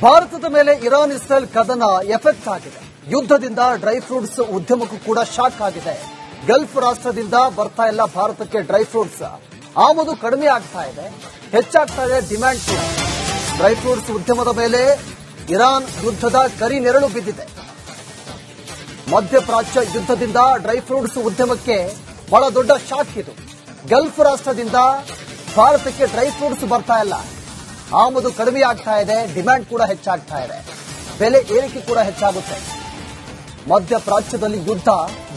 ಭಾರತದ ಮೇಲೆ Iran Israel ಕದನ ಎಫೆಕ್ಟ್ ಆಗಿದೆ. ಯುದ್ಧದಿಂದ ಡ್ರೈ ಫ್ರೂಟ್ಸ್ ಉದ್ಯಮಕ್ಕೂ ಕೂಡ ಶಾಕ್ ಆಗಿದೆ. ಗಲ್ಫ್ ರಾಷ್ಟ್ರದಿಂದ ಬರ್ತಾ ಇಲ್ಲ ಭಾರತಕ್ಕೆ ಡ್ರೈ ಫ್ರೂಟ್ಸ್. ಆಮದು ಕಡಿಮೆ ಆಗ್ತಾ ಇದೆ, ಹೆಚ್ಚಾಗ್ತಾ ಇದೆ ಡಿಮ್ಯಾಂಡ್ ಕೂಡ. ಡ್ರೈ ಫ್ರೂಟ್ಸ್ ಉದ್ಯಮದ ಮೇಲೆ ಇರಾನ್ ಯುದ್ಧದ ಕರಿ ನೆರಳು ಬಿದ್ದಿದೆ. ಮಧ್ಯಪ್ರಾಚ್ಯ ಯುದ್ಧದಿಂದ ಡ್ರೈ ಫ್ರೂಟ್ಸ್ ಉದ್ಯಮಕ್ಕೆ ಬಹಳ ದೊಡ್ಡ ಶಾಕ್ ಇದು. ಗಲ್ಫ್ ರಾಷ್ಟ್ರದಿಂದ ಭಾರತಕ್ಕೆ ಡ್ರೈ ಫ್ರೂಟ್ಸ್ ಬರ್ತಾ ಇಲ್ಲ, ಆಮದು ಕಡಿಮೆ ಆಗ್ತಾ ಇದೆ, ಡಿಮ್ಯಾಂಡ್ ಕೂಡ ಹೆಚ್ಚಾಗ್ತಾ ಇದೆ, ಬೆಲೆ ಏರಿಕೆ ಕೂಡ ಹೆಚ್ಚಾಗುತ್ತೆ. ಮಧ್ಯಪ್ರಾಚ್ಯದಲ್ಲಿ ಯುದ್ಧ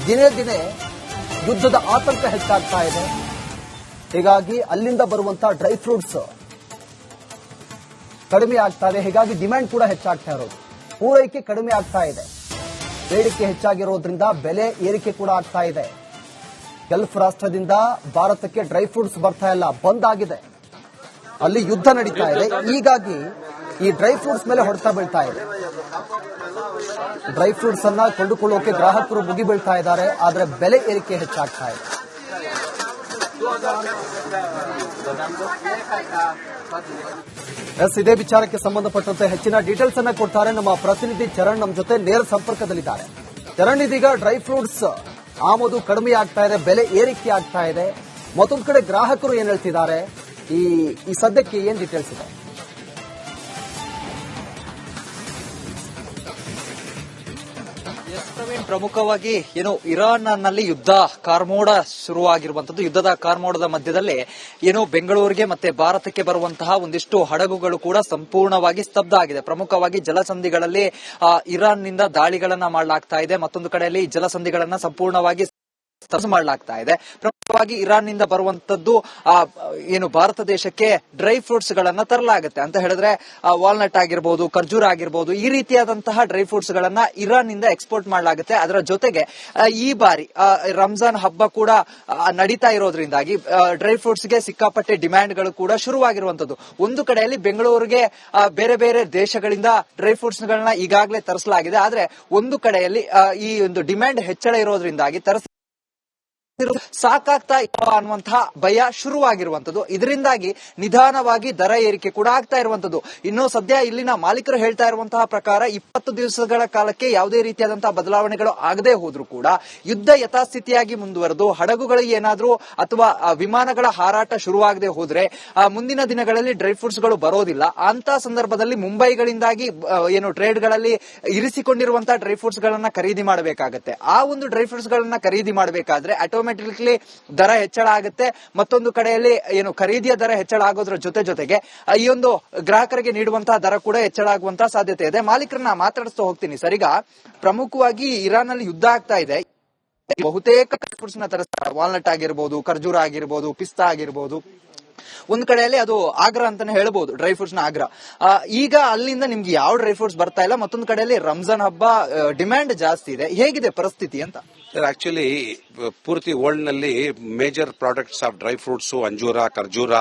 ದಿನೇ ದಿನೇ ಯುದ್ಧದ ಆತಂಕ ಹೆಚ್ಚಾಗ್ತಾ ಇದೆ. ಹೀಗಾಗಿ ಅಲ್ಲಿಂದ ಬರುವಂತಹ ಡ್ರೈ ಫ್ರೂಟ್ಸ್ ಕಡಿಮೆ ಆಗ್ತಾ ಇದೆ. ಹೀಗಾಗಿ ಡಿಮ್ಯಾಂಡ್ ಕೂಡ ಹೆಚ್ಚಾಗ್ತಾ ಇರೋದು, ಪೂರೈಕೆ ಕಡಿಮೆ ಆಗ್ತಾ ಇದೆ, ಬೇಡಿಕೆ ಹೆಚ್ಚಾಗಿರೋದ್ರಿಂದ ಬೆಲೆ ಏರಿಕೆ ಕೂಡ ಆಗ್ತಾ ಇದೆ. ಗಲ್ಫ್ ರಾಷ್ಟ್ರದಿಂದ ಭಾರತಕ್ಕೆ ಡ್ರೈ ಫ್ರೂಟ್ಸ್ ಬರ್ತಾ ಇಲ್ಲ, ಬಂದ್ ಆಗಿದೆ. ಅಲ್ಲಿ ಯುದ್ಧ ನಡೀತಾ ಇದೆ. ಹೀಗಾಗಿ ಈ ಡ್ರೈ ಫ್ರೂಟ್ಸ್ ಮೇಲೆ ಹೊಡೆತ ಬೀಳ್ತಾ ಇದೆ. ಡ್ರೈ ಫ್ರೂಟ್ಸ್ ಅನ್ನ ಕೊಂಡುಕೊಳ್ಳೋಕೆ ಗ್ರಾಹಕರು ಮುಗಿ ಬೀಳ್ತಾ ಇದ್ದಾರೆ, ಆದರೆ ಬೆಲೆ ಏರಿಕೆ ಹೆಚ್ಚಾಗ್ತಾ ಇದೆ. ಇದೇ ವಿಚಾರಕ್ಕೆ ಸಂಬಂಧಪಟ್ಟಂತೆ ಹೆಚ್ಚಿನ ಡೀಟೇಲ್ಸ್ ಅನ್ನ ಕೊಡ್ತಾರೆ ನಮ್ಮ ಪ್ರತಿನಿಧಿ ಚರಣ್. ನಮ್ಮ ಜೊತೆ ನೇರ ಸಂಪರ್ಕದಲ್ಲಿದ್ದಾರೆ. ಚರಣ್, ಇದೀಗ ಡ್ರೈ ಫ್ರೂಟ್ಸ್ ಆಮದು ಕಡಿಮೆ ಆಗ್ತಾ ಇದೆ, ಬೆಲೆ ಏರಿಕೆ ಆಗ್ತಾ ಇದೆ. ಮತ್ತೊಂದು ಕಡೆ ಗ್ರಾಹಕರು ಏನ್ ಹೇಳ್ತಿದ್ದಾರೆ, ಈ ಸದ್ಯಕ್ಕೆ ಏನ್ ಡೀಟೇಲ್ಸ್ ಇದೆ? ಪ್ರಮುಖವಾಗಿ ಇರಾನ್ ನಲ್ಲಿ ಯುದ್ಧ ಕಾರ್ಮೋಡ ಶುರುವಾಗಿರುವಂತದ್ದು. ಯುದ್ಧದ ಕಾರ್ಮೋಡದ ಮಧ್ಯದಲ್ಲಿ ಬೆಂಗಳೂರಿಗೆ ಮತ್ತೆ ಭಾರತಕ್ಕೆ ಬರುವಂತಹ ಒಂದಿಷ್ಟು ಹಡಗುಗಳು ಕೂಡ ಸಂಪೂರ್ಣವಾಗಿ ಸ್ತಬ್ಧ ಆಗಿದೆ. ಪ್ರಮುಖವಾಗಿ ಜಲಸಂಧಿಗಳಲ್ಲಿ ಇರಾನ್ ನಿಂದ ದಾಳಿಗಳನ್ನ ಮಾಡಲಾಗ್ತಾ ಇದೆ. ಮತ್ತೊಂದು ಕಡೆಯಲ್ಲಿ ಜಲಸಂಧಿಗಳನ್ನ ಸಂಪೂರ್ಣವಾಗಿ ಮಾಡಲಾಗ್ತಾ ಇದೆ. ಪ್ರಮುಖವಾಗಿ ಇರಾನ್ ನಿಂದ ಬರುವಂತದ್ದು ಭಾರತ ದೇಶಕ್ಕೆ ಡ್ರೈ ಫ್ರೂಟ್ಸ್ ಗಳನ್ನ ತರಲಾಗುತ್ತೆ ಅಂತ ಹೇಳಿದ್ರೆ ವಾಲ್ನಟ್ ಆಗಿರ್ಬೋದು, ಖರ್ಜೂರ ಆಗಿರ್ಬೋದು, ಈ ರೀತಿಯಾದಂತಹ ಡ್ರೈ ಫ್ರೂಟ್ಸ್ ಗಳನ್ನ ಇರಾನ್ ನಿಂದ ಎಕ್ಸ್ಪೋರ್ಟ್ ಮಾಡಲಾಗುತ್ತೆ. ಅದರ ಜೊತೆಗೆ ಈ ಬಾರಿ ರಂಜಾನ್ ಹಬ್ಬ ಕೂಡ ನಡೀತಾ ಇರೋದ್ರಿಂದಾಗಿ ಡ್ರೈ ಫ್ರೂಟ್ಸ್ ಗೆ ಸಿಕ್ಕಾಪಟ್ಟೆ ಡಿಮ್ಯಾಂಡ್ ಗಳು ಕೂಡ ಶುರುವಾಗಿರುವಂತದ್ದು. ಒಂದು ಕಡೆಯಲ್ಲಿ ಬೆಂಗಳೂರಿಗೆ ಬೇರೆ ಬೇರೆ ದೇಶಗಳಿಂದ ಡ್ರೈ ಫ್ರೂಟ್ಸ್ ಗಳನ್ನ ಈಗಾಗಲೇ ತರಿಸಲಾಗಿದೆ. ಆದ್ರೆ ಒಂದು ಕಡೆಯಲ್ಲಿ ಈ ಒಂದು ಡಿಮ್ಯಾಂಡ್ ಹೆಚ್ಚಳ ಇರೋದ್ರಿಂದಾಗಿ ಸಾಕಾಗ್ತಾ ಅನ್ನುವಂತಹ ಭಯ ಶುರುವಾಗಿರುವಂತದ್ದು. ಇದರಿಂದಾಗಿ ನಿಧಾನವಾಗಿ ದರ ಏರಿಕೆ ಕೂಡ ಆಗ್ತಾ ಇರುವಂತದ್ದು. ಇನ್ನು ಸದ್ಯ ಇಲ್ಲಿನ ಮಾಲೀಕರು ಹೇಳ್ತಾ ಇರುವಂತಹ ಪ್ರಕಾರ 20 ದಿವಸಗಳ ಕಾಲಕ್ಕೆ ಯಾವುದೇ ರೀತಿಯಾದಂತಹ ಬದಲಾವಣೆಗಳು ಆಗದೆ ಹೋದ್ರೂ ಕೂಡ ಯುದ್ಧ ಯಥಾಸ್ಥಿತಿಯಾಗಿ ಮುಂದುವರೆದು ಹಡಗುಗಳಿಗೆ ಏನಾದ್ರೂ ಅಥವಾ ವಿಮಾನಗಳ ಹಾರಾಟ ಶುರುವಾಗದೆ ಹೋದ್ರೆ ಮುಂದಿನ ದಿನಗಳಲ್ಲಿ ಡ್ರೈ ಫ್ರೂಟ್ಸ್ ಗಳು ಬರೋದಿಲ್ಲ. ಅಂತ ಸಂದರ್ಭದಲ್ಲಿ ಮುಂಬೈಗಳಿಂದಾಗಿ ಟ್ರೇಡ್ ಗಳಲ್ಲಿ ಇರಿಸಿಕೊಂಡಿರುವಂತಹ ಡ್ರೈ ಫ್ರೂಟ್ಸ್ ಗಳನ್ನ ಖರೀದಿ ಮಾಡಬೇಕಾಗತ್ತೆ. ಆ ಒಂದು ಡ್ರೈ ಫ್ರೂಟ್ಸ್ ಗಳನ್ನ ಖರೀದಿ ಮಾಡಬೇಕಾದ್ರೆ ಆಟೋಮೆಟಿಕ್ಲಿ ದರ ಹೆಚ್ಚಳ ಆಗುತ್ತೆ. ಮತ್ತೊಂದು ಕಡೆಯಲ್ಲಿ ಖರೀದಿಯ ದರ ಹೆಚ್ಚಳ ಆಗೋದ್ರ ಜೊತೆಗೆ ಈ ಒಂದು ಗ್ರಾಹಕರಿಗೆ ನೀಡುವಂತಹ ದರ ಕೂಡ ಹೆಚ್ಚಳ ಆಗುವಂತಹ ಸಾಧ್ಯತೆ ಇದೆ. ಮಾಲೀಕರನ್ನ ಮಾತಾಡಿಸ್ತಾ ಹೋಗ್ತೀನಿ. ಸರಿಗ ಪ್ರಮುಖವಾಗಿ ಇರಾನ್ ನಲ್ಲಿ ಯುದ್ಧ ಆಗ್ತಾ ಇದೆ. ಬಹುತೇಕ ಫ್ರೂಟ್ಸ್ ನ ತರಿಸ್ತಾರೆ. ವಾಲ್ನಟ್ ಆಗಿರ್ಬೋದು, ಖರ್ಜೂರ ಆಗಿರ್ಬೋದು, ಪಿಸ್ತಾ ಆಗಿರ್ಬೋದು. ಒಂದ್ ಕಡೆಯಲ್ಲಿ ಅದು ಆಗ್ರಾ ಅಂತಾನೆ ಹೇಳ್ಬಹುದು, ಡ್ರೈ ಫ್ರೂಟ್ಸ್ ನ ಆಗ್ರಾ. ಈಗ ಅಲ್ಲಿಂದ ನಿಮ್ಗೆ ಯಾವ ಡ್ರೈ ಫ್ರೂಟ್ಸ್ ಬರ್ತಾ ಇಲ್ಲ. ಮತ್ತೊಂದು ಕಡೆಯಲ್ಲಿ ರಂಜಾನ್ ಹಬ್ಬ, ಡಿಮ್ಯಾಂಡ್ ಜಾಸ್ತಿ ಇದೆ. ಹೇಗಿದೆ ಪರಿಸ್ಥಿತಿ ಅಂತ? ಆಕ್ಚುಲಿ ಪೂರ್ತಿ ವರ್ಲ್ಡ್ ನಲ್ಲಿ major products of dry fruits ಅಂಜೂರ, ಖರ್ಜೂರ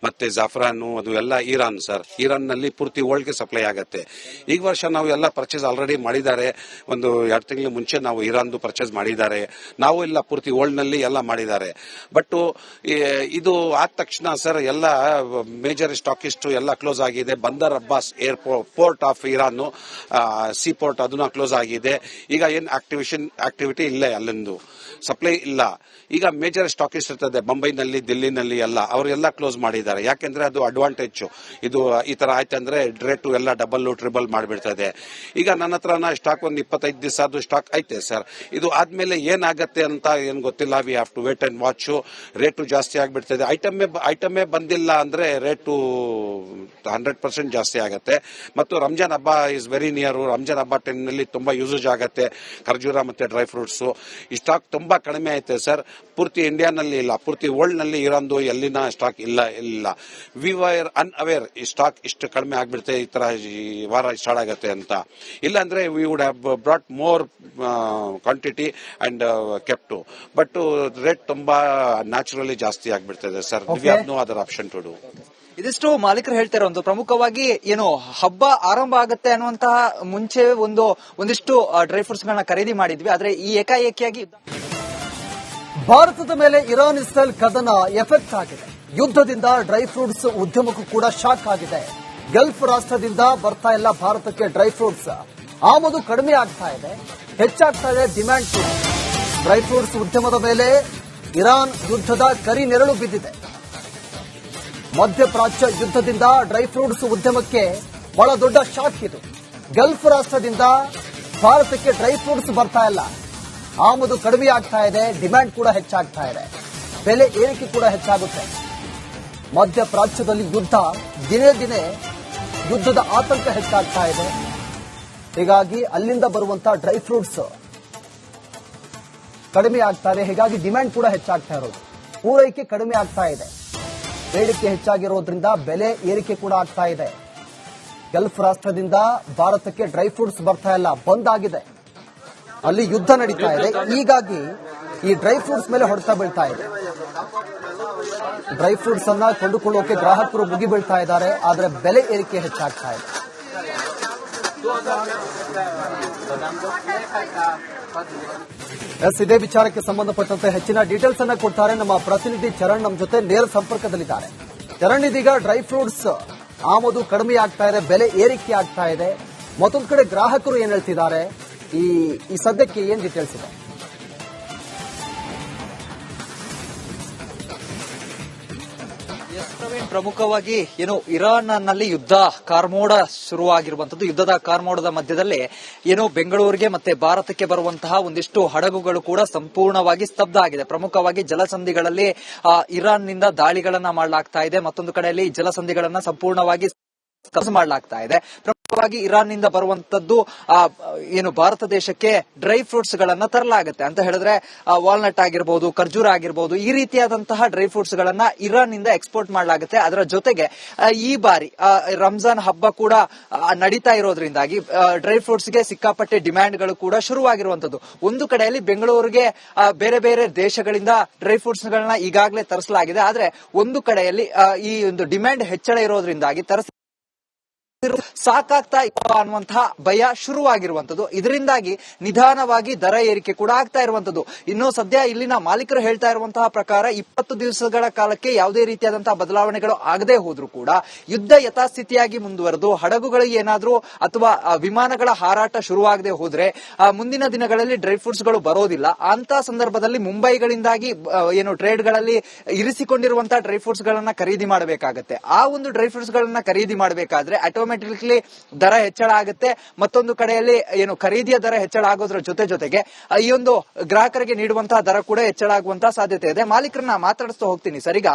ಮತ್ತೆ ಜಾಫ್ರಾನು ಅದು ಎಲ್ಲ ಇರಾನ್ ಸರ್. ಇರಾನ್ ನಲ್ಲಿ ಪೂರ್ತಿ ವರ್ಲ್ಡ್ ಗೆ ಸಪ್ಲೈ ಆಗುತ್ತೆ. ಈ ವರ್ಷ ನಾವು ಎಲ್ಲ ಪರ್ಚೇಸ್ ಆಲ್ರೆಡಿ ಮಾಡಿದ್ದಾರೆ. ಒಂದು 2 ತಿಂಗಳ ಮುಂಚೆ ನಾವು ಇರಾನ್ದು ಪರ್ಚೇಸ್ ಮಾಡಿದ್ದಾರೆ. ನಾವು ಎಲ್ಲ ಪೂರ್ತಿ ವರ್ಲ್ಡ್ ನಲ್ಲಿ ಎಲ್ಲ ಮಾಡಿದ್ದಾರೆ. ಬಟ್ ಇದು ಆದ ತಕ್ಷಣ ಸರ್ ಎಲ್ಲ ಮೇಜರ್ ಸ್ಟಾಕಿಸ್ಟ್ ಎಲ್ಲ ಕ್ಲೋಸ್ ಆಗಿದೆ. Bandar Abbas port of Iran, sea port ಅದನ್ನ ಕ್ಲೋಸ್ ಆಗಿದೆ. ಈಗ ಏನ್ ಆಕ್ಟಿವಿಟಿ ಇಲ್ಲ, ಅಲ್ಲಿಂದು ಸಪ್ಲೈ ಇಲ್ಲ. ಈಗ ಮೇಜರ್ ಸ್ಟಾಕಿಸ್ಟ್ ಇರ್ತದೆ ಮುಂಬೈನಲ್ಲಿ, ದಿಲ್ಲಿನಲ್ಲಿ ಎಲ್ಲ ಅವರೆಲ್ಲ ಕ್ಲೋಸ್ ಮಾಡಿದ್ದಾರೆ. ಯಾಕೆಂದ್ರೆ ಅದು ಅಡ್ವಾಂಟೇಜ್. ಇದು ಈ ತರ ಆಯ್ತಂದ್ರೆ ರೇಟು ಎಲ್ಲ ಡಬಲ್ ಟ್ರಿಬಲ್ ಮಾಡಿಬಿಡ್ತದೆ. ಈಗ ನನ್ನ ಹತ್ರ ಸ್ಟಾಕ್ ಒಂದು 25 ದಿವಸ ಅದು ಸ್ಟಾಕ್ ಐತೆ ಸರ್. ಇದು ಆದ್ಮೇಲೆ ಏನಾಗತ್ತೆ ಅಂತ ಏನ್ ಗೊತ್ತಿಲ್ಲ. We have to wait and watch. Rate ಜಾಸ್ತಿ ಆಗ್ಬಿಡ್ತದೆ. ಐಟಮೇ ಬಂದಿಲ್ಲ ಅಂದ್ರೆ ರೇಟು 100% ಜಾಸ್ತಿ ಆಗತ್ತೆ. ಮತ್ತು ರಂಜಾನ್ ಹಬ್ಬ ಇಸ್ ವೆರಿ ನಿಯರ್. ರಂಜಾನ್ ಹಬ್ಬ ಟೈಮ್ನಲ್ಲಿ ತುಂಬಾ ಯೂಸೇಜ್ ಆಗತ್ತೆ ಖರ್ಜೂರ ಮತ್ತೆ ಡ್ರೈ ಫ್ರೂಟ್ಸ್. ಈ ಸ್ಟಾಕ್ ತುಂಬಾ ಕಡಿಮೆ ಐತೆ ಸರ್. ಪೂರ್ತಿ ಇಂಡಿಯಾನಲ್ಲಿ ಇಲ್ಲ, ಪೂರ್ತಿ ವರ್ಲ್ಡ್ ನಲ್ಲಿ ಇರೋದು ಎಲ್ಲಿನ ಸ್ಟಾಕ್ ಇಲ್ಲ. ವಿ ವರ್ ಅನ್ಅವೇರ್ ಈ ಸ್ಟಾಕ್ ಇಷ್ಟು ಕಡಿಮೆ ಆಗ್ಬಿಡುತ್ತೆ, ಈ ತರ ಈ ವಾರ ಸ್ಟಾರ್ಟ್ ಆಗತ್ತೆ ಅಂತ. ಇಲ್ಲ ಅಂದ್ರೆ we would have brought more quantity and kept. But rate ತುಂಬಾ ನ್ಯಾಚುರಲಿ ಜಾಸ್ತಿ ಆಗ್ಬಿಡ್ತದೆ sir. We have no other option to do. ಇದಿಷ್ಟು ಮಾಲೀಕರು ಹೇಳ್ತಾ ಇರೋದು. ಪ್ರಮುಖವಾಗಿ ಹಬ್ಬ ಆರಂಭ ಆಗುತ್ತೆ ಅನ್ನುವಂತಹ ಮುಂಚೆ ಒಂದಿಷ್ಟು ಡ್ರೈ ಫ್ರೂಟ್ಸ್ ಗಳನ್ನ ಖರೀದಿ ಮಾಡಿದ್ವಿ. ಆದ್ರೆ ಈ ಏಕಾಏಕಿಯಾಗಿ ಭಾರತದ ಮೇಲೆ ಇರಾನ್ ಇಸ್ರೇಲ್ ಕದನ ಎಫೆಕ್ಟ್ ಆಗಿದೆ. ಯುದ್ಧದಿಂದ ಡ್ರೈ ಫ್ರೂಟ್ಸ್ ಉದ್ಯಮಕ್ಕೂ ಕೂಡ ಶಾಕ್ ಆಗಿದೆ. ಗಲ್ಫ್ ರಾಷ್ಟ್ರದಿಂದ ಬರ್ತಾ ಇಲ್ಲ ಭಾರತಕ್ಕೆ ಡ್ರೈ ಫ್ರೂಟ್ಸ್. ಆಮದು ಕಡಿಮೆ ಆಗ್ತಾ ಇದೆ, ಹೆಚ್ಚಾಗ್ತಾ ಇದೆ ಡಿಮ್ಯಾಂಡ್ ಕೂಡ. ಡ್ರೈ ಫ್ರೂಟ್ಸ್ ಉದ್ಯಮದ ಮೇಲೆ ಇರಾನ್ ಯುದ್ಧದ ಕರಿ ನೆರಳು ಬಿದ್ದಿದೆ. ಮಧ್ಯಪ್ರಾಚ್ಯ ಯುದ್ಧದಿಂದ ಡ್ರೈ ಫ್ರೂಟ್ಸ್ ಉದ್ಯಮಕ್ಕೆ ಬಹಳ ದೊಡ್ಡ ಶಾಕ್ ಇದು. ಗಲ್ಫ್ ರಾಷ್ಟ್ರದಿಂದ ಭಾರತಕ್ಕೆ ಡ್ರೈ ಫ್ರೂಟ್ಸ್ ಬರ್ತಾ ಇಲ್ಲ, ಆಮದು ಕಡಿಮೆ ಆಗ್ತಾ ಇದೆ, ಡಿಮ್ಯಾಂಡ್ ಕೂಡ ಹೆಚ್ಚಾಗ್ತಾ ಇದೆ, ಬೆಲೆ ಏರಿಕೆ ಕೂಡ ಹೆಚ್ಚಾಗುತ್ತೆ. ಮಧ್ಯಪ್ರಾಚ್ಯದಲ್ಲಿ ಯುದ್ಧ, ದಿನೇ ದಿನೇ ಯುದ್ಧದ ಆತಂಕ ಹೆಚ್ಚಾಗ್ತಾ ಇದೆ. ಹೀಗಾಗಿ ಅಲ್ಲಿಂದ ಬರುವಂತಹ ಡ್ರೈ ಫ್ರೂಟ್ಸ್ ಕಡಿಮೆ ಆಗ್ತಾ ಇದೆ. ಹೀಗಾಗಿ ಡಿಮ್ಯಾಂಡ್ ಕೂಡ ಹೆಚ್ಚಾಗ್ತಾ ಇರೋದು, ಪೂರೈಕೆ ಕಡಿಮೆ ಆಗ್ತಾ ಇದೆ, ಬೇಡಿಕೆ ಹೆಚ್ಚಾಗಿರೋದ್ರಿಂದ ಬೆಲೆ ಏರಿಕೆ ಕೂಡ ಆಗ್ತಾ ಇದೆ. ಗಲ್ಫ್ ರಾಷ್ಟ್ರದಿಂದ ಭಾರತಕ್ಕೆ ಡ್ರೈ ಫ್ರೂಟ್ಸ್ ಬರ್ತಾ ಇಲ್ಲ, ಬಂದ್ ಆಗಿದೆ. ಅಲ್ಲಿ ಯುದ್ಧ ನಡೀತಾ ಇದೆ. ಹೀಗಾಗಿ ಈ ಡ್ರೈ ಫ್ರೂಟ್ಸ್ ಮೇಲೆ ಹೊಡೆತ ಬೀಳ್ತಾ ಇದೆ. ಡ್ರೈ ಫ್ರೂಟ್ಸ್ ಅನ್ನ ಕೊಂಡುಕೊಳ್ಳೋಕೆ ಗ್ರಾಹಕರು ಮುಗಿಬೀಳ್ತಾ ಇದ್ದಾರೆ, ಆದರೆ ಬೆಲೆ ಏರಿಕೆ ಹೆಚ್ಚಾಗ್ತಾ ಇದೆ. ಇದೇ ವಿಚಾರಕ್ಕೆ ಸಂಬಂಧಪಟ್ಟಂತೆ ಹೆಚ್ಚಿನ ಡೀಟೇಲ್ಸ್ ಅನ್ನ ಕೊಡ್ತಾರೆ ನಮ್ಮ ಪ್ರತಿನಿಧಿ ಚರಣ್. ನಮ್ಮ ಜೊತೆ ನೇರ ಸಂಪರ್ಕದಲ್ಲಿದ್ದಾರೆ. ಚರಣ್, ಇದೀಗ ಡ್ರೈ ಫ್ರೂಟ್ಸ್ ಆಮದು ಕಡಿಮೆ ಆಗ್ತಾ ಇದೆ, ಬೆಲೆ ಏರಿಕೆ ಆಗ್ತಾ ಇದೆ. ಮತ್ತೊಂದು ಕಡೆ ಗ್ರಾಹಕರು ಏನ್ ಹೇಳ್ತಿದ್ದಾರೆ, ಈ ಸದ್ಯಕ್ಕೆ ಏನ್ ಡೀಟೇಲ್ಸ್ ಇದೆ? ಪ್ರಮುಖವಾಗಿ ಏನು ಇರಾನ್ ನಲ್ಲಿ ಯುದ್ಧ ಕಾರ್ಮೋಡ ಶುರುವಾಗಿರುವಂತದ್ದು. ಯುದ್ಧದ ಕಾರ್ಮೋಡದ ಮಧ್ಯದಲ್ಲಿ ಏನು ಬೆಂಗಳೂರಿಗೆ ಮತ್ತೆ ಭಾರತಕ್ಕೆ ಬರುವಂತಹ ಒಂದಿಷ್ಟು ಹಡಗುಗಳು ಕೂಡ ಸಂಪೂರ್ಣವಾಗಿ ಸ್ತಬ್ಧ ಆಗಿದೆ. ಪ್ರಮುಖವಾಗಿ ಜಲಸಂಧಿಗಳಲ್ಲಿ ಇರಾನ್ ನಿಂದ ದಾಳಿಗಳನ್ನ ಮಾಡಲಾಗ್ತಾ ಇದೆ, ಮತ್ತೊಂದು ಕಡೆಯಲ್ಲಿ ಜಲಸಂಧಿಗಳನ್ನ ಸಂಪೂರ್ಣವಾಗಿ ಮಾಡಲಾಗ್ತಾ ಇದೆ. ಪ್ರಮುಖವಾಗಿ ಇರಾನ್ ನಿಂದ ಬರುವಂತದ್ದು ಏನು ಭಾರತ ದೇಶಕ್ಕೆ ಡ್ರೈ ಫ್ರೂಟ್ಸ್ ಗಳನ್ನ ತರಲಾಗುತ್ತೆ ಅಂತ ಹೇಳಿದ್ರೆ ವಾಲ್ನಟ್ ಆಗಿರಬಹುದು, ಖರ್ಜೂರ ಆಗಿರಬಹುದು, ಈ ರೀತಿಯಾದಂತಹ ಡ್ರೈ ಫ್ರೂಟ್ಸ್ ಗಳನ್ನ ಇರಾನ್ ನಿಂದ ಎಕ್ಸ್ಪೋರ್ಟ್ ಮಾಡಲಾಗುತ್ತೆ. ಅದರ ಜೊತೆಗೆ ಈ ಬಾರಿ ರಂಜಾನ್ ಹಬ್ಬ ಕೂಡ ನಡೀತಾ ಇರೋದ್ರಿಂದಾಗಿ ಡ್ರೈ ಫ್ರೂಟ್ಸ್ ಗೆ ಸಿಕ್ಕಾಪಟ್ಟೆ ಡಿಮ್ಯಾಂಡ್ ಗಳು ಕೂಡ ಶುರುವಾಗಿರುವಂತದ್ದು. ಒಂದು ಕಡೆಯಲ್ಲಿ ಬೆಂಗಳೂರಿಗೆ ಬೇರೆ ಬೇರೆ ದೇಶಗಳಿಂದ ಡ್ರೈ ಫ್ರೂಟ್ಸ್ ಗಳನ್ನ ಈಗಾಗಲೇ ತರಿಸಲಾಗಿದೆ. ಆದ್ರೆ ಒಂದು ಕಡೆಯಲ್ಲಿ ಈ ಒಂದು ಡಿಮ್ಯಾಂಡ್ ಹೆಚ್ಚಳ ಇರೋದ್ರಿಂದಾಗಿ ಸಾಕಾಗ್ತಾ ಅನ್ನುವಂತಹ ಭಯ ಶುರುವಾಗಿರುವಂತದ್ದು. ಇದರಿಂದಾಗಿ ನಿಧಾನವಾಗಿ ದರ ಏರಿಕೆ ಕೂಡ ಆಗ್ತಾ ಇರುವಂತದ್ದು. ಇನ್ನು ಸದ್ಯ ಇಲ್ಲಿನ ಮಾಲೀಕರು ಹೇಳ್ತಾ ಇರುವಂತಹ ಪ್ರಕಾರ 20 ದಿವಸಗಳ ಕಾಲಕ್ಕೆ ಯಾವುದೇ ರೀತಿಯಾದಂತಹ ಬದಲಾವಣೆಗಳು ಆಗದೆ ಹೋದ್ರೂ ಕೂಡ ಯುದ್ಧ ಯಥಾಸ್ಥಿತಿಯಾಗಿ ಮುಂದುವರೆದು ಹಡಗುಗಳು ಏನಾದ್ರೂ ಅಥವಾ ವಿಮಾನಗಳ ಹಾರಾಟ ಶುರುವಾಗದೆ ಹೋದ್ರೆ ಮುಂದಿನ ದಿನಗಳಲ್ಲಿ ಡ್ರೈ ಫ್ರೂಟ್ಸ್ ಗಳು ಬರೋದಿಲ್ಲ. ಅಂತ ಸಂದರ್ಭದಲ್ಲಿ ಮುಂಬೈಗಳಿಂದಾಗಿ ಏನು ಟ್ರೇಡ್ ಗಳಲ್ಲಿ ಇರಿಸಿಕೊಂಡಿರುವಂತಹ ಡ್ರೈ ಫ್ರೂಟ್ಸ್ ಗಳನ್ನ ಖರೀದಿ ಮಾಡಬೇಕಾಗತ್ತೆ. ಆ ಒಂದು ಡ್ರೈ ಫ್ರೂಟ್ಸ್ ಗಳನ್ನ ಖರೀದಿ ಮಾಡಬೇಕಾದ್ರೆ ಆಟೋಮೆಟಿಕ್ಲಿ ದರ ಹೆಚ್ಚಳ ಆಗುತ್ತೆ. ಮತ್ತೊಂದು ಕಡೆಯಲ್ಲಿ ಏನು ಖರೀದಿಯ ದರ ಹೆಚ್ಚಳ ಆಗೋದ್ರ ಜೊತೆಗೆ ಈ ಒಂದು ಗ್ರಾಹಕರಿಗೆ ನೀಡುವಂತಹ ದರ ಕೂಡ ಹೆಚ್ಚಳ ಆಗುವಂತಹ ಸಾಧ್ಯತೆ ಇದೆ. ಮಾಲೀಕರನ್ನ ಮಾತಾಡಿಸ್ತಾ ಹೋಗ್ತೀನಿ. ಸರಿಗ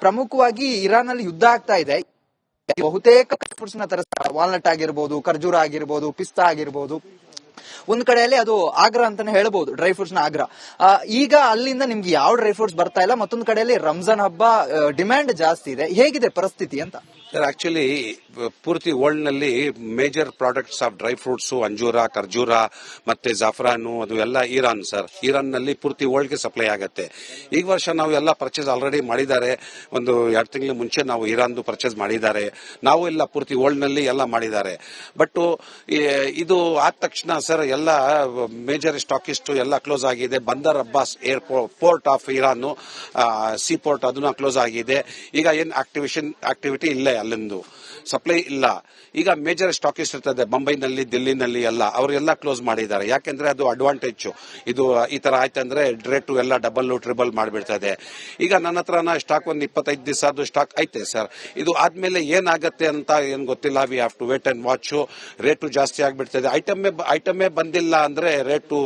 ಪ್ರಮುಖವಾಗಿ ಇರಾನ್ ನಲ್ಲಿ ಯುದ್ಧ ಆಗ್ತಾ ಇದೆ. ಬಹುತೇಕ ಫ್ರೂಟ್ಸ್ ನ ತರಿಸ್ತಾರೆ. ವಾಲ್ನಟ್ ಆಗಿರ್ಬೋದು, ಖರ್ಜೂರ ಆಗಿರ್ಬೋದು, ಪಿಸ್ತಾ ಆಗಿರ್ಬೋದು. ಒಂದ್ ಕಡೆಯಲ್ಲಿ ಅದು ಆಗ್ರಾ ಅಂತಾನೆ ಹೇಳ್ಬಹುದು, ಡ್ರೈ ಫ್ರೂಟ್ಸ್ ನ ಆಗ್ರಾ. ಈಗ ಅಲ್ಲಿಂದ ನಿಮ್ಗೆ ಯಾವ ಡ್ರೈ ಫ್ರೂಟ್ಸ್ ಬರ್ತಾ ಇಲ್ಲ. ಮತ್ತೊಂದು ಕಡೆಯಲ್ಲಿ ರಂಜಾನ್ ಹಬ್ಬ ಡಿಮ್ಯಾಂಡ್ ಜಾಸ್ತಿ ಇದೆ. ಹೇಗಿದೆ ಪರಿಸ್ಥಿತಿ ಅಂತ? ಸರ್, ಆಕ್ಚುಲಿ ಪೂರ್ತಿ ವರ್ಲ್ಡ್ ನಲ್ಲಿ major products of dry fruits ಅಂಜೂರ, ಖರ್ಜೂರ ಮತ್ತೆ ಜಾಫ್ರಾನು ಅದು ಎಲ್ಲ ಇರಾನ್ ಸರ್. ಇರಾನ್ ನಲ್ಲಿ ಪೂರ್ತಿ ವರ್ಲ್ಡ್ ಗೆ ಸಪ್ಲೈ ಆಗುತ್ತೆ. ಈ ವರ್ಷ ನಾವು ಎಲ್ಲ ಪರ್ಚೇಸ್ ಆಲ್ರೆಡಿ ಮಾಡಿದ್ದಾರೆ. ಒಂದು 2 ತಿಂಗಳ ಮುಂಚೆ ನಾವು ಇರಾನ್ದು ಪರ್ಚೇಸ್ ಮಾಡಿದ್ದಾರೆ. ನಾವು ಎಲ್ಲ ಪೂರ್ತಿ ವರ್ಲ್ಡ್ ನಲ್ಲಿ ಎಲ್ಲ ಮಾಡಿದ್ದಾರೆ. ಬಟ್ ಇದು ಆದ ತಕ್ಷಣ ಸರ್ ಎಲ್ಲ ಮೇಜರ್ ಸ್ಟಾಕಿಸ್ಟ್ ಎಲ್ಲ ಕ್ಲೋಸ್ ಆಗಿದೆ. Bandar Abbas port of Iran, sea port ಅದನ್ನ ಕ್ಲೋಸ್ ಆಗಿದೆ. ಈಗ ಏನ್ ಆಕ್ಟಿವಿಟಿ ಇಲ್ಲ, ಅಲ್ಲಿಂದು ಸಪ್ಲೈ ಇಲ್ಲ. ಈಗ ಮೇಜರ್ ಸ್ಟಾಕಿಸ್ಟ್ ಇರ್ತದೆ ಮುಂಬೈನಲ್ಲಿ, ದಿಲ್ಲಿನಲ್ಲಿ ಎಲ್ಲ ಅವರೆಲ್ಲ ಕ್ಲೋಸ್ ಮಾಡಿದ್ದಾರೆ. ಯಾಕೆಂದ್ರೆ ಅದು ಅಡ್ವಾಂಟೇಜ್. ಇದು ಈ ತರ ಆಯ್ತಂದ್ರೆ ರೇಟು ಎಲ್ಲ ಡಬಲ್ ಟ್ರಿಬಲ್ ಮಾಡಿಬಿಡ್ತದೆ. ಈಗ ನನ್ನ ಹತ್ರನ ಸ್ಟಾಕ್ ಒಂದು 25 ದಿವಸದ್ದು ಸ್ಟಾಕ್ ಐತೆ ಸರ್. ಇದು ಆದ್ಮೇಲೆ ಏನಾಗತ್ತೆ ಅಂತ ಏನ್ ಗೊತ್ತಿಲ್ಲ. We have to wait and watch. Rate ಜಾಸ್ತಿ ಆಗ್ಬಿಡ್ತದೆ. ಐಟಮೇ ಬಂದಿಲ್ಲ ಅಂದ್ರೆ ರೇಟು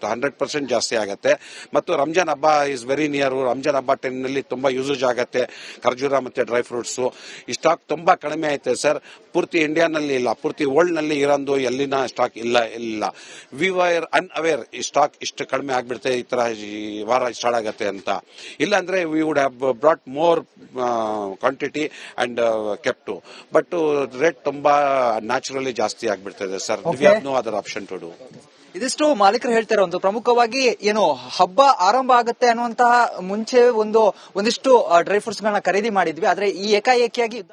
100% ಜಾಸ್ತಿ ಆಗತ್ತೆ. ಮತ್ತು ರಂಜಾನ್ ಹಬ್ಬ ಇಸ್ ವೆರಿ ನಿಯರ್. ರಂಜಾನ್ ಹಬ್ಬ ಟೈಮ್ನಲ್ಲಿ ತುಂಬಾ ಯೂಸೇಜ್ ಆಗತ್ತೆ ಖರ್ಜೂರ ಮತ್ತೆ ಡ್ರೈ ಫ್ರೂಟ್ಸ್. ಈ ಸ್ಟಾಕ್ ತುಂಬಾ ಕಡಿಮೆ ಐತೆ ಸರ್. ಪೂರ್ತಿ ಇಂಡಿಯಾನಲ್ಲಿ ಇಲ್ಲ, ಪೂರ್ತಿ ವರ್ಲ್ಡ್ ನಲ್ಲಿ ಇರೋದು ಎಲ್ಲಿನ ಸ್ಟಾಕ್ ಇಲ್ಲ. ವಿ ವರ್ ಅನ್ಅವೇರ್ ಈ ಸ್ಟಾಕ್ ಇಷ್ಟು ಕಡಿಮೆ ಆಗ್ಬಿಡುತ್ತೆ, ಈ ತರ ವಾರ ಸ್ಟಾರ್ಟ್ ಆಗತ್ತೆ ಅಂತ. ಇಲ್ಲ ಅಂದ್ರೆ we would have brought more quantity and kept. But rate ತುಂಬಾ ನ್ಯಾಚುರಲಿ ಜಾಸ್ತಿ ಆಗ್ಬಿಡ್ತದೆ sir. We have no other option to do. ಇದಿಷ್ಟು ಮಾಲೀಕರು ಹೇಳ್ತಾರೆ. ಒಂದು ಪ್ರಮುಖವಾಗಿ ಏನು ಹಬ್ಬ ಆರಂಭ ಆಗುತ್ತೆ ಅನ್ನುವಂತಹ ಮುಂಚೆ ಒಂದಿಷ್ಟು ಡ್ರೈ ಫ್ರೂಟ್ಸ್ ಗಳನ್ನ ಖರೀದಿ ಮಾಡಿದ್ವಿ. ಆದ್ರೆ ಈ ಏಕಾಏಕಿಯಾಗಿ